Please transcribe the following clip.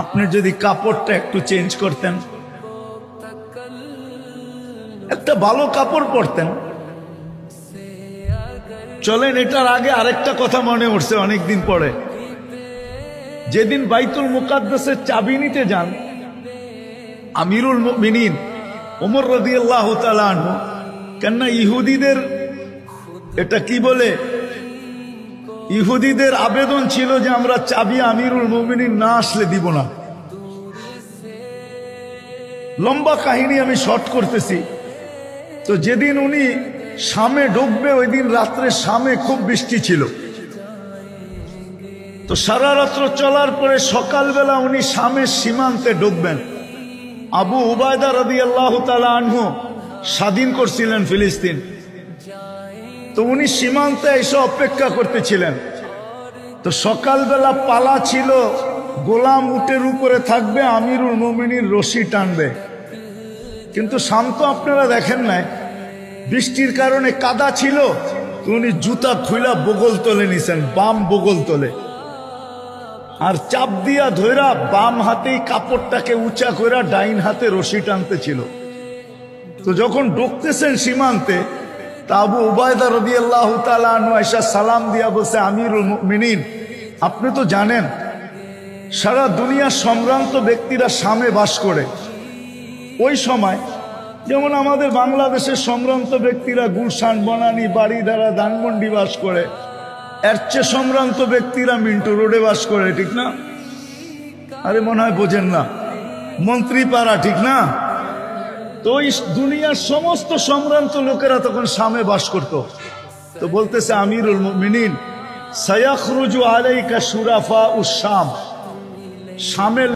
আপনি যদি কাপড়টা একটু চেঞ্জ করতেন, একটা ভালো কাপড় পরতেন। চলেন, এটার আগে আরেকটা কথা মনে উঠছে অনেকদিন পরে। যেদিন বাইতুল মুকাদ্দাসের চাবি নিতে যান আমিরুল মুমিনিন ওমর রাদিয়াল্লাহু তাআলা আনহু, কেননা ইহুদিদের এটা কি বলে, ইহুদিদের আবেদন ছিল যে আমরা চাবি আমিরুল মুমিনিন না আসলে দিব না। লম্বা কাহিনী আমি শর্ট করতেছি। তো যেদিন উনি শামে ঢুকবে ওই দিন রাত্রে শামে খুব বৃষ্টি ছিল। তো সারা রাত্র চলার পরে সকালবেলা উনি শামের সীমান্তে ঢুকবেন। আবু উবায়দা রাদিয়াল্লাহু তাআলা আনহু স্বাধীন করছিলেন ফিলিস্তিন। তো উনি সীমান্তে এসে অপেক্ষা করতেছিলেন। তো সকালবেলা পালা ছিল, গোলাম উটের উপরে থাকবে, আমিরুল মুমিনিন রশি টানবে। কিন্তু শান্ত আপনারা দেখেন নাই, বৃষ্টির কারণে কাদা ছিল। তো উনি জুতা খুইলা বগল তলে নিছেন, বাম বগল তলে, আর চাপ দিয়া ধইরা বাম হাতেই কাপড়টাকে উঁচা কইরা ডাইন হাতে রশি টানতে ছিল। তো যখন ঢুকতেছেন সীমান্তে, তা আবু উবায়দা রাদিয়াল্লাহু তাআলা আনহু আয়েশা সালাম দিয়া বলছে, আমিরুল মুমিনিন, আপনি তো জানেন সারা দুনিয়ার সম্ভ্রান্ত ব্যক্তিরা শামে বাস করে। ওই সময় যেমন আমাদের বাংলাদেশের সম্ভ্রান্ত ব্যক্তিরা গুলশান, বনানী, বাড়িধারা, ধানমন্ডি বাস করে, এর চেয়ে সম্ভ্রান্ত ব্যক্তিরা মিন্টু রোডে বাস করে, ঠিক না? আরে মনে হয় বোঝেন না, মন্ত্রীপাড়া, ঠিক না? তো ওই দুনিয়ার সমস্ত সম্ভ্রান্ত লোকেরা তখন শামে বাস করত। তো বলতেছে আমিরুল মুমিনিন, সায়াখরুজু আলাইকা শুরাফা উশ শাম, শামের